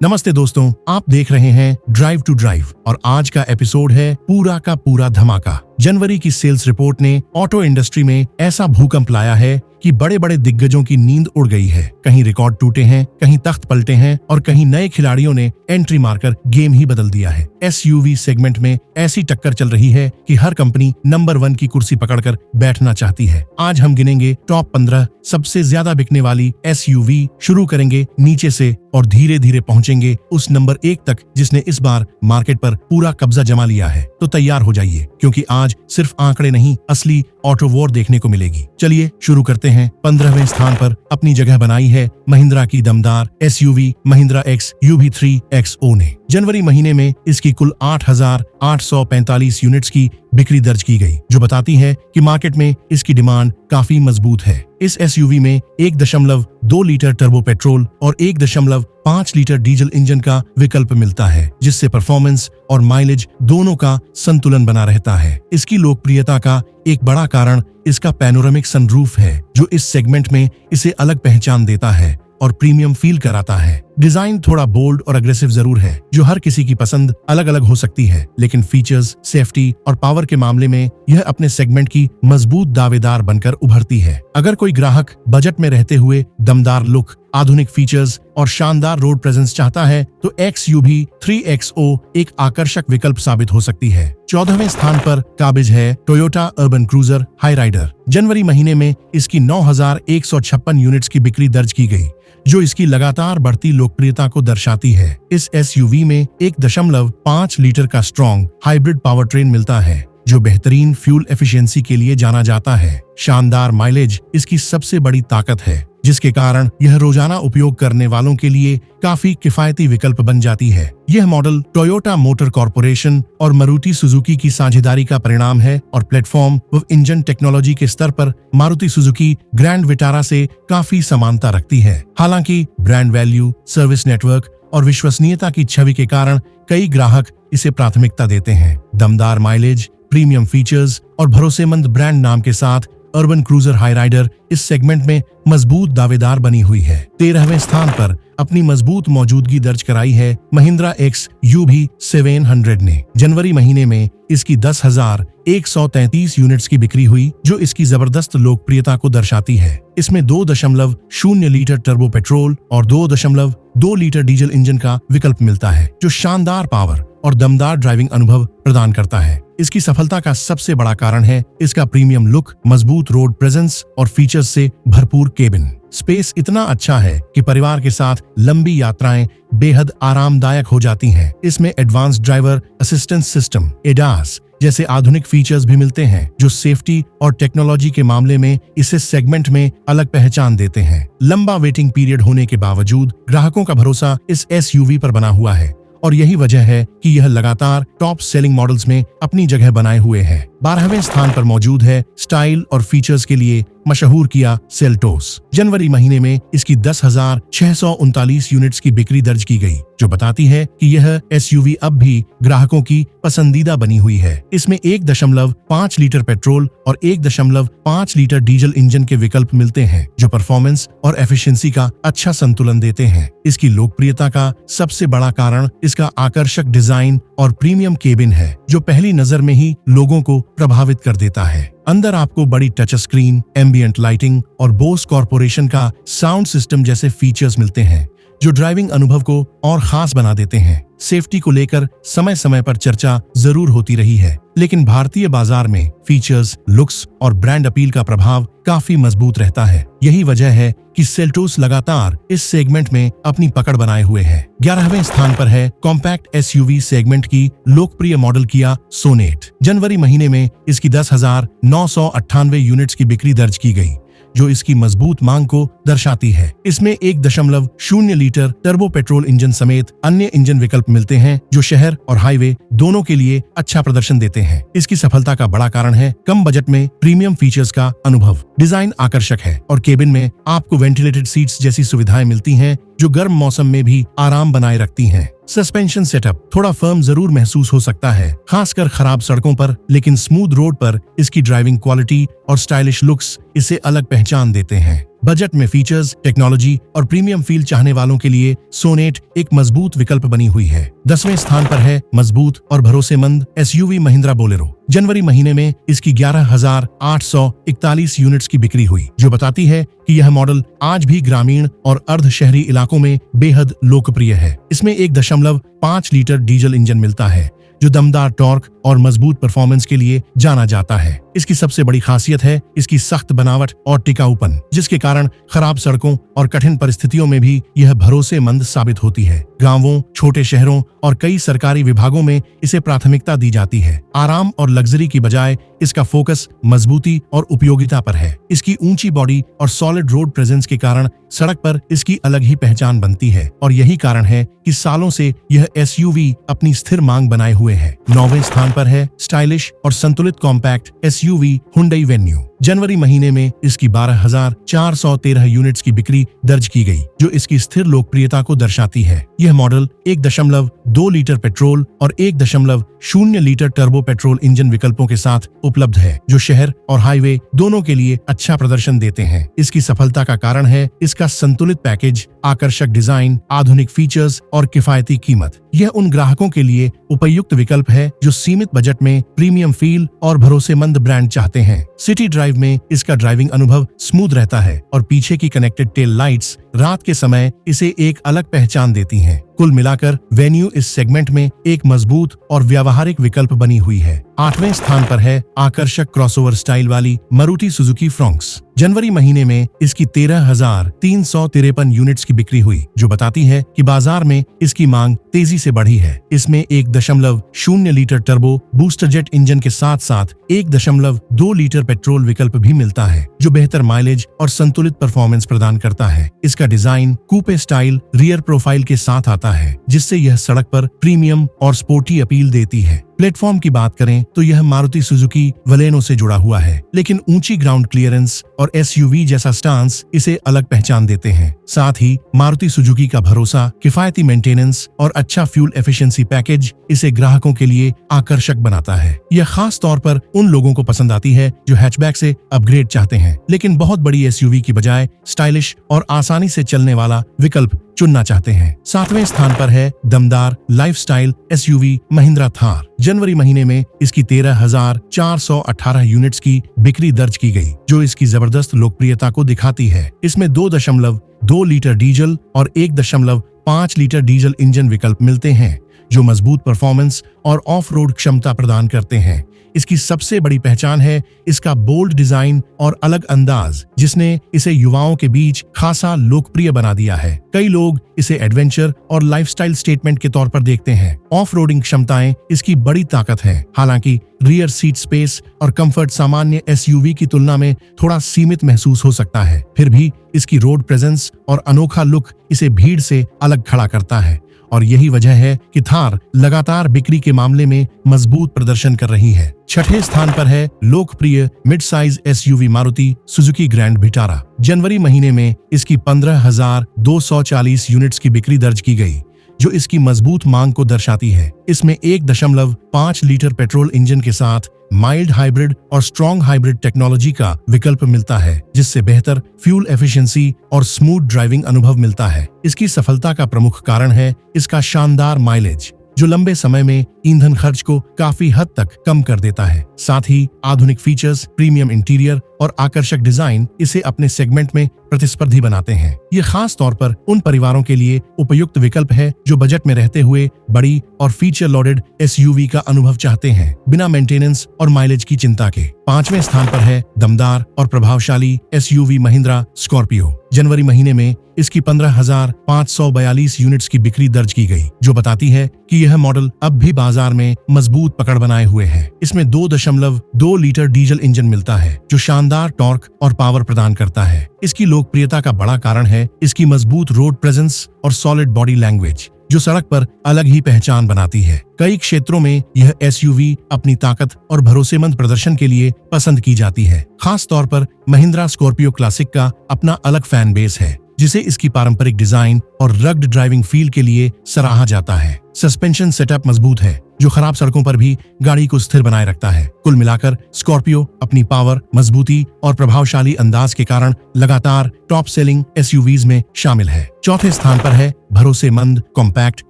नमस्ते दोस्तों, आप देख रहे हैं ड्राइव टू ड्राइव और आज का एपिसोड है पूरा का पूरा धमाका। जनवरी की सेल्स रिपोर्ट ने ऑटो इंडस्ट्री में ऐसा भूकंप लाया है कि बड़े बड़े दिग्गजों की नींद उड़ गई है। कहीं रिकॉर्ड टूटे हैं, कहीं तख्त पलटे हैं और कहीं नए खिलाड़ियों ने एंट्री मारकर गेम ही बदल दिया है। एसयूवी सेगमेंट में ऐसी टक्कर चल रही है कि हर कंपनी नंबर 1 की कुर्सी पकड़कर बैठना चाहती है। आज हम गिनेंगे टॉप 15 सबसे ज्यादा बिकने वाली एसयूवी। शुरू करेंगे नीचे से और धीरे धीरे पहुंचेंगे उस नंबर 1 तक जिसने इस बार मार्केट पर पूरा कब्जा जमा लिया है। तो तैयार हो जाइए क्योंकि आज सिर्फ आंकड़े नहीं, असली ऑटो वॉर देखने को मिलेगी। चलिए शुरू करते हैं। 15वें स्थान पर अपनी जगह बनाई है महिंद्रा की दमदार SUV Mahindra x UV3 XO ने। जनवरी महीने में इसकी कुल 8,845 यूनिट्स की बिक्री दर्ज की गई, जो बताती है कि मार्केट में इसकी डिमांड काफी मजबूत है। इस एसयूवी में 1.2 लीटर टर्बो पेट्रोल और 1.5 लीटर डीजल इंजन का विकल्प मिलता है, जिससे परफॉर्मेंस और माइलेज दोनों का संतुलन बना रहता है। इसकी लोकप्रियता का एक बड़ा कारण इसका पैनोरामिक सनरूफ है, जो इस सेगमेंट में इसे अलग पहचान देता है और प्रीमियम फील कराता है। डिजाइन थोड़ा बोल्ड और अग्रेसिव जरूर है, जो हर किसी की पसंद अलग अलग हो सकती है, लेकिन फीचर्स, सेफ्टी और पावर के मामले में यह अपने सेगमेंट की मजबूत दावेदार बनकर उभरती है। अगर कोई ग्राहक बजट में रहते हुए दमदार लुक, आधुनिक फीचर्स और शानदार रोड प्रेजेंस चाहता है तो XUV3 XO एक आकर्षक विकल्प साबित हो सकती है। 14वें स्थान पर काबिज है टोयोटा अर्बन क्रूजर हाईराइडर। जनवरी महीने में इसकी 9,156 यूनिट्स की बिक्री दर्ज की गई, जो इसकी लगातार बढ़ती लोकप्रियता को दर्शाती है। इस एसयूवी में 1.5 लीटर का स्ट्रॉन्ग हाइब्रिड पावर ट्रेन मिलता है, जो बेहतरीन फ्यूल एफिशिएंसी के लिए जाना जाता है। शानदार माइलेज इसकी सबसे बड़ी ताकत है, जिसके कारण यह रोजाना उपयोग करने वालों के लिए काफी किफायती विकल्प बन जाती है। यह मॉडल टोयोटा मोटर कॉर्पोरेशन और मारुति सुजुकी की साझेदारी का परिणाम है और प्लेटफॉर्म व इंजन टेक्नोलॉजी के स्तर पर मारुति सुजुकी ग्रैंड विटारा से काफी समानता रखती है। हालांकि ब्रांड वैल्यू, सर्विस नेटवर्क और विश्वसनीयता की छवि के कारण कई ग्राहक इसे प्राथमिकता देते हैं। दमदार माइलेज, प्रीमियम फीचर्स और भरोसेमंद ब्रांड नाम के साथ अर्बन क्रूजर हाईराइडर इस सेगमेंट में मजबूत दावेदार बनी हुई है। 13वें स्थान पर अपनी मजबूत मौजूदगी दर्ज कराई है महिंद्रा एक्स UV700 ने। जनवरी महीने में इसकी 10,133 यूनिट्स की बिक्री हुई, जो इसकी जबरदस्त लोकप्रियता को दर्शाती है। इसमें 2.0 लीटर टर्बो पेट्रोल और 2.2 लीटर डीजल इंजन का विकल्प मिलता है, जो शानदार पावर और दमदार ड्राइविंग अनुभव प्रदान करता है। इसकी सफलता का सबसे बड़ा कारण है इसका प्रीमियम लुक, मजबूत रोड प्रेजेंस और फीचर्स से भरपूर केबिन स्पेस इतना अच्छा है कि परिवार के साथ लंबी यात्राएं बेहद आरामदायक हो जाती हैं। इसमें advance driver assistance system ADAS जैसे आधुनिक फीचर्स भी मिलते हैं, जो सेफ्टी और टेक्नोलॉजी के मामले में इसे सेगमेंट में अलग पहचान देते हैं। लंबा वेटिंग पीरियड होने के बावजूद ग्राहकों का भरोसा इस एसयूवी पर बना हुआ है और यही वजह है कि यह लगातार टॉप सेलिंग मॉडल्स में अपनी जगह बनाए हुए है। 12वें स्थान पर मौजूद है स्टाइल और फीचर्स के लिए मशहूर किया सेल्टोस। जनवरी महीने में इसकी 10,639 यूनिट्स की बिक्री दर्ज की गई, जो बताती है कि यह एसयूवी अब भी ग्राहकों की पसंदीदा बनी हुई है। इसमें 1.5 लीटर पेट्रोल और 1.5 लीटर डीजल इंजन के विकल्प मिलते हैं, जो परफॉर्मेंस और एफिशिएंसी का अच्छा संतुलन देते हैं। इसकी लोकप्रियता का सबसे बड़ा कारण इसका आकर्षक डिजाइन और प्रीमियम केबिन है, जो पहली नजर में ही लोगों को प्रभावित कर देता है। अंदर आपको बड़ी टच स्क्रीन, एम्बियंट लाइटिंग और बोस कॉर्पोरेशन का साउंड सिस्टम जैसे फीचर्स मिलते हैं, जो ड्राइविंग अनुभव को और खास बना देते हैं। सेफ्टी को लेकर समय समय पर चर्चा जरूर होती रही है, लेकिन भारतीय बाजार में फीचर्स, लुक्स और ब्रांड अपील का प्रभाव काफी मजबूत रहता है। यही वजह है कि सेल्टोस लगातार इस सेगमेंट में अपनी पकड़ बनाए हुए है। 11वें स्थान पर है कॉम्पैक्ट एसयूवी सेगमेंट की लोकप्रिय मॉडल किया सोनेट। जनवरी महीने में इसकी 10,998 यूनिट्स की बिक्री दर्ज की गई, जो इसकी मजबूत मांग को दर्शाती है। इसमें 1.0 लीटर टर्बो पेट्रोल इंजन समेत अन्य इंजन विकल्प मिलते हैं, जो शहर और हाईवे दोनों के लिए अच्छा प्रदर्शन देते हैं। इसकी सफलता का बड़ा कारण है कम बजट में प्रीमियम फीचर्स का अनुभव। डिजाइन आकर्षक है और केबिन में आपको वेंटिलेटेड सीट्स जैसी सुविधाएं मिलती हैं, जो गर्म मौसम में भी आराम बनाए रखती हैं। सस्पेंशन सेटअप थोड़ा फर्म जरूर महसूस हो सकता है, खासकर खराब सड़कों पर, लेकिन स्मूथ रोड पर इसकी ड्राइविंग क्वालिटी और स्टाइलिश लुक्स इसे अलग पहचान देते हैं। बजट में फीचर्स, टेक्नोलॉजी और प्रीमियम फील चाहने वालों के लिए सोनेट एक मजबूत विकल्प बनी हुई है। 10वें स्थान पर है मजबूत और भरोसेमंद एसयूवी महिंद्रा बोलेरो। जनवरी महीने में इसकी 11,841 यूनिट्स की बिक्री हुई, जो बताती है कि यह मॉडल आज भी ग्रामीण और अर्ध शहरी इलाकों में बेहद लोकप्रिय है। इसमें 1.5 लीटर डीजल इंजन मिलता है, जो दमदार टॉर्क और मजबूत परफॉर्मेंस के लिए जाना जाता है। इसकी सबसे बड़ी खासियत है इसकी सख्त बनावट और टिकाऊपन, जिसके कारण खराब सड़कों और कठिन परिस्थितियों में भी यह भरोसेमंद साबित होती है। गांवों, छोटे शहरों और कई सरकारी विभागों में इसे प्राथमिकता दी जाती है। आराम और लग्जरी की बजाय इसका फोकस मजबूती और उपयोगिता पर है। इसकी ऊंची बॉडी और सॉलिड रोड प्रेजेंस के कारण सड़क पर इसकी अलग ही पहचान बनती है और यही कारण है कि सालों से यह एसयूवी अपनी स्थिर मांग बनाए हुए है। 9वें स्थान पर है स्टाइलिश और संतुलित कॉम्पैक्ट एसयूवी हुंडई वेन्यू। जनवरी महीने में इसकी 12,413 यूनिट्स की बिक्री दर्ज की गई, जो इसकी स्थिर लोकप्रियता को दर्शाती है। यह मॉडल 1.2 लीटर पेट्रोल और 1.0 लीटर टर्बो पेट्रोल इंजन विकल्पों के साथ उपलब्ध है, जो शहर और हाईवे दोनों के लिए अच्छा प्रदर्शन देते हैं। इसकी सफलता का कारण है इसका संतुलित पैकेज, आकर्षक डिजाइन, आधुनिक फीचर्स और किफायती कीमत। यह उन ग्राहकों के लिए उपयुक्त विकल्प है जो सीमित बजट में प्रीमियम फील और भरोसेमंद ब्रांड चाहते हैं। सिटी ड्राइव में इसका ड्राइविंग अनुभव स्मूथ रहता है और पीछे की कनेक्टेड टेल लाइट्स रात के समय इसे एक अलग पहचान देती हैं। कुल मिलाकर वेन्यू इस सेगमेंट में एक मजबूत और व्यावहारिक विकल्प बनी हुई है। 8वें स्थान पर है आकर्षक क्रॉसओवर स्टाइल वाली मारुति सुजुकी फ्रॉन्क्स। जनवरी महीने में इसकी 13,353 यूनिट्स की बिक्री हुई, जो बताती है कि बाजार में इसकी मांग तेजी से बढ़ी है। इसमें 1.0 litre turbo booster jet engine के साथ साथ 1.2 लीटर पेट्रोल विकल्प भी मिलता है, जो बेहतर माइलेज और संतुलित परफॉर्मेंस प्रदान करता है। इसका डिजाइन कूपे स्टाइल रियर प्रोफाइल के साथ आता है, जिससे यह सड़क पर प्रीमियम और स्पोर्टी अपील देती है। प्लेटफॉर्म की बात करें तो यह मारुति सुजुकी वलेनो से जुड़ा हुआ है, लेकिन ऊंची ग्राउंड क्लियरेंस और एसयूवी जैसा स्टांस इसे अलग पहचान देते हैं। साथ ही मारुति सुजुकी का भरोसा, किफायती मेंटेनेंस और अच्छा फ्यूल एफिशिएंसी पैकेज इसे ग्राहकों के लिए आकर्षक बनाता है। यह खास तौर पर उन लोगों को पसंद आती है जो हैचबैक से अपग्रेड चाहते हैं, लेकिन बहुत बड़ी एसयूवी की बजाय स्टाइलिश और आसानी से चलने वाला विकल्प चुनना चाहते हैं। 7वें स्थान पर है दमदार लाइफस्टाइल एसयूवी महिंद्रा थार। जनवरी महीने में इसकी 13,418 यूनिट्स की बिक्री दर्ज की गई, जो इसकी जबरदस्त लोकप्रियता को दिखाती है। इसमें 2.2 लीटर डीजल और 1.5 लीटर डीजल इंजन विकल्प मिलते हैं, जो मजबूत परफॉर्मेंस और ऑफ रोड क्षमता प्रदान करते हैं। इसकी सबसे बड़ी पहचान है इसका बोल्ड डिजाइन और अलग अंदाज, जिसने इसे युवाओं के बीच खासा लोकप्रिय बना दिया है। कई लोग इसे एडवेंचर और लाइफस्टाइल स्टेटमेंट के तौर पर देखते हैं। ऑफ रोडिंग क्षमताएं इसकी बड़ी ताकत है। हालांकि रियर सीट स्पेस और कंफर्ट सामान्य एसयूवी की तुलना में थोड़ा सीमित महसूस हो सकता है, फिर भी इसकी रोड प्रेजेंस और अनोखा लुक इसे भीड़ से अलग खड़ा करता है और यही वजह है कि थार लगातार बिक्री के मामले में मजबूत प्रदर्शन कर रही है। 6ठे स्थान पर है लोकप्रिय mid size SUV Maruti Suzuki Grand Vitara. जनवरी महीने में इसकी 15,240 यूनिट्स की बिक्री दर्ज की गई, जो इसकी मजबूत मांग को दर्शाती है। इसमें 1.5 लीटर पेट्रोल इंजन के साथ माइल्ड हाइब्रिड और स्ट्रॉन्ग हाइब्रिड टेक्नोलॉजी का विकल्प मिलता है, जिससे बेहतर फ्यूल एफिशिएंसी और स्मूथ ड्राइविंग अनुभव मिलता है। इसकी सफलता का प्रमुख कारण है इसका शानदार माइलेज, जो लंबे समय में ईंधन खर्च को काफी हद तक कम कर देता है। साथ ही आधुनिक फीचर्स, प्रीमियम इंटीरियर और आकर्षक डिजाइन इसे अपने सेगमेंट में प्रतिस्पर्धी बनाते हैं। ये खास तौर पर उन परिवारों के लिए उपयुक्त विकल्प है जो बजट में रहते हुए बड़ी और फीचर लोडेड एसयूवी का अनुभव चाहते हैं, बिना मेंटेनेंस और माइलेज की चिंता के। 5वें स्थान पर है दमदार और प्रभावशाली एसयूवी महिंद्रा स्कॉर्पियो। जनवरी महीने में इसकी 15,542 यूनिट्स की बिक्री दर्ज की गई, जो बताती है कि यह मॉडल अब भी बाजार में मजबूत पकड़ बनाए हुए है। इसमें 2.2 लीटर डीजल इंजन मिलता है, जो शानदार टॉर्क और पावर प्रदान करता है। इसकी लोकप्रियता का बड़ा कारण है इसकी मजबूत रोड प्रेजेंस और सॉलिड बॉडी लैंग्वेज, जो सड़क पर अलग ही पहचान बनाती है। कई क्षेत्रों में यह एसयूवी अपनी ताकत और भरोसेमंद प्रदर्शन के लिए पसंद की जाती है। खास तौर पर महिंद्रा स्कॉर्पियो क्लासिक का अपना अलग फैन बेस है, जिसे इसकी पारंपरिक डिजाइन और रग्ड ड्राइविंग फील के लिए सराहा जाता है। सस्पेंशन सेटअप मजबूत है जो खराब सड़कों पर भी गाड़ी को स्थिर बनाए रखता है। कुल मिलाकर स्कॉर्पियो अपनी पावर, मजबूती और प्रभावशाली अंदाज के कारण लगातार टॉप सेलिंग एसयूवीज में शामिल है। चौथे स्थान पर है भरोसेमंद compact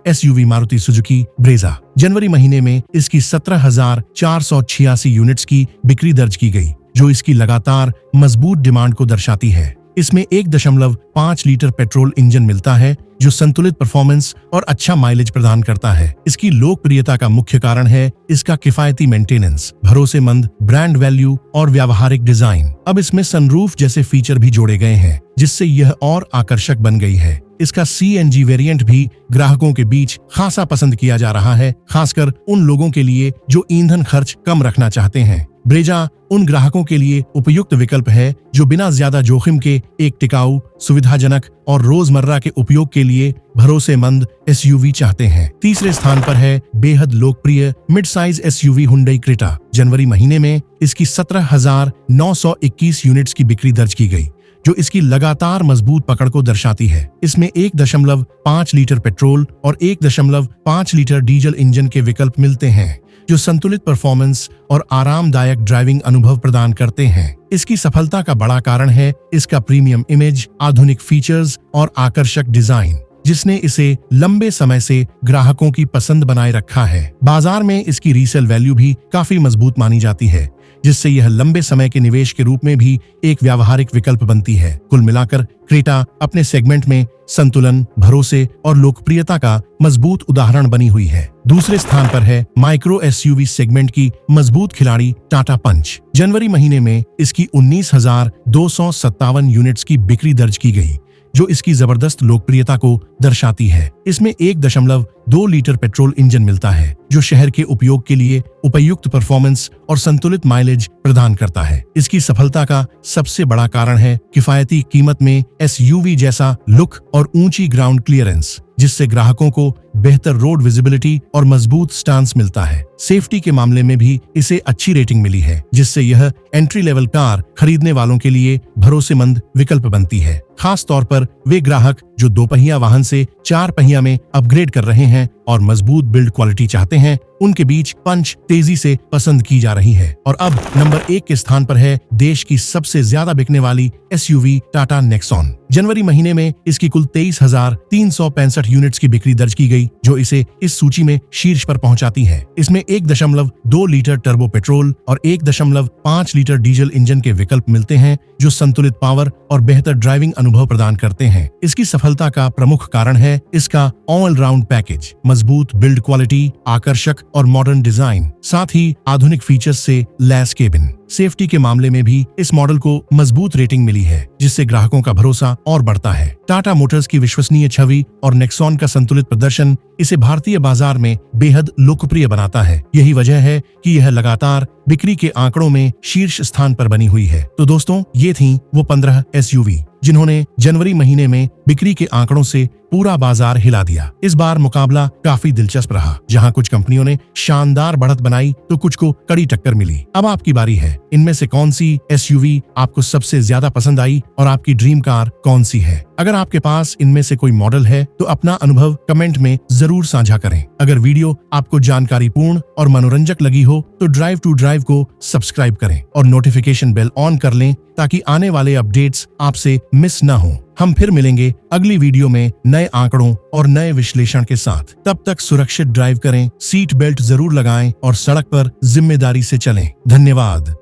SUV Maruti Suzuki Brezza. जनवरी महीने में इसकी 17,486 यूनिट्स की बिक्री दर्ज की गई, जो इसकी लगातार मजबूत डिमांड को दर्शाती है। इसमें 1.5 लीटर पेट्रोल इंजन मिलता है जो संतुलित परफॉर्मेंस और अच्छा माइलेज प्रदान करता है। इसकी लोकप्रियता का मुख्य कारण है इसका किफायती मेंटेनेंस, भरोसेमंद ब्रांड वैल्यू और व्यावहारिक डिजाइन। अब इसमें सनरूफ जैसे फीचर भी जोड़े गए हैं, जिससे यह और आकर्षक बन गई है। इसका CNG वेरिएंट भी ग्राहकों के बीच खासा पसंद किया जा रहा है, खासकर उन लोगों के लिए जो ईंधन खर्च कम रखना चाहते हैं। ब्रेजा उन ग्राहकों के लिए उपयुक्त विकल्प है जो बिना ज्यादा जोखिम के एक टिकाऊ, सुविधाजनक और रोजमर्रा के उपयोग के लिए भरोसेमंद एसयूवी चाहते हैं। तीसरे स्थान पर है बेहद लोकप्रिय mid size SUV Hyundai Creta. जनवरी महीने में इसकी 17,921 यूनिट्स की बिक्री दर्ज की गई, जो इसकी लगातार मजबूत पकड़ को दर्शाती है। इसमें 1.5 लीटर पेट्रोल और 1.5 लीटर डीजल इंजन के विकल्प मिलते हैं, जो संतुलित परफॉर्मेंस और आरामदायक ड्राइविंग अनुभव प्रदान करते हैं। इसकी सफलता का बड़ा कारण है इसका प्रीमियम इमेज, आधुनिक फीचर्स और आकर्षक डिजाइन, जिसने इसे लंबे समय से ग्राहकों की पसंद बनाए रखा है। बाजार में इसकी रीसेल वैल्यू भी काफी मजबूत मानी जाती है, जिससे यह लंबे समय के निवेश के रूप में भी एक व्यावहारिक विकल्प बनती है। कुल मिलाकर क्रेटा अपने सेगमेंट में संतुलन, भरोसे और लोकप्रियता का मजबूत उदाहरण बनी हुई है। दूसरे स्थान पर है माइक्रो एसयूवी सेगमेंट की मजबूत खिलाड़ी टाटा पंच। जनवरी महीने में इसकी 19,257 यूनिट्स की बिक्री दर्ज की गई, जो इसकी जबरदस्त लोकप्रियता को दर्शाती है। इसमें 1.2 लीटर पेट्रोल इंजन मिलता है, जो शहर के उपयोग के लिए उपयुक्त परफॉर्मेंस और संतुलित माइलेज प्रदान करता है। इसकी सफलता का सबसे बड़ा कारण है किफायती कीमत में एसयूवी जैसा लुक और ऊंची ग्राउंड क्लियरेंस, जिससे ग्राहकों को बेहतर रोड विजिबिलिटी और मजबूत स्टांस मिलता है। सेफ्टी के मामले में भी इसे अच्छी रेटिंग मिली है, जिससे यह एंट्री लेवल कार खरीदने वालों के लिए भरोसेमंद विकल्प बनती है। खास तौर पर वे ग्राहक जो 2 पहिया वाहन से 4 पहिया में अपग्रेड कर रहे हैं और मजबूत बिल्ड क्वालिटी चाहते हैं, उनके बीच पंच तेजी से पसंद की जा रही है। और अब नंबर 1 के स्थान पर है देश की सबसे ज्यादा बिकने वाली एसयूवी टाटा नेक्सॉन। जनवरी महीने में इसकी कुल 23,365 यूनिट्स की बिक्री दर्ज की गई, जो इसे इस सूची में शीर्ष पर पहुंचाती है। इसमें 1.2 लीटर टर्बो पेट्रोल और 1.5 लीटर डीजल इंजन के विकल्प मिलते हैं, जो संतुलित पावर और बेहतर ड्राइविंग अनुभव प्रदान करते हैं। इसकी सफलता का प्रमुख कारण है इसका ऑलराउंड पैकेज, मजबूत बिल्ड क्वालिटी, आकर्षक और मॉडर्न डिजाइन, साथ ही आधुनिक फीचर्स से लैस केबिन। सेफ्टी के मामले में भी इस मॉडल को मजबूत रेटिंग मिली है, जिससे ग्राहकों का भरोसा और बढ़ता है। टाटा मोटर्स की विश्वसनीय छवि और नेक्सॉन का संतुलित प्रदर्शन इसे भारतीय बाजार में बेहद लोकप्रिय बनाता है। यही वजह है कि यह लगातार बिक्री के आंकड़ों में शीर्ष स्थान पर बनी हुई है। तो दोस्तों, ये थीं वो 15 एसयूवी जिन्होंने जनवरी महीने में बिक्री के आंकड़ों से पूरा बाजार हिला दिया। इस बार मुकाबला काफी दिलचस्प रहा, जहां कुछ कंपनियों ने शानदार बढ़त बनाई तो कुछ को कड़ी टक्कर मिली। अब आपकी बारी है। इनमें से कौन सी एसयूवी आपको सबसे ज्यादा पसंद आई और आपकी ड्रीम कार कौन सी है? अगर आपके पास इनमें से कोई मॉडल है तो अपना अनुभव कमेंट में जरूर साझा करें। अगर वीडियो आपको जानकारीपूर्ण और मनोरंजक लगी हो तो ड्राइव टू ड्राइव को सब्सक्राइब करें और नोटिफिकेशन बेल ऑन कर लें, ताकि आने वाले अपडेट्स आपसे मिस न हो। हम फिर मिलेंगे अगली वीडियो में नए आंकड़ों और नए विश्लेषण के साथ। तब तक सुरक्षित ड्राइव करें, सीट बेल्ट जरूर लगाएं और सड़क पर जिम्मेदारी से चलें। धन्यवाद।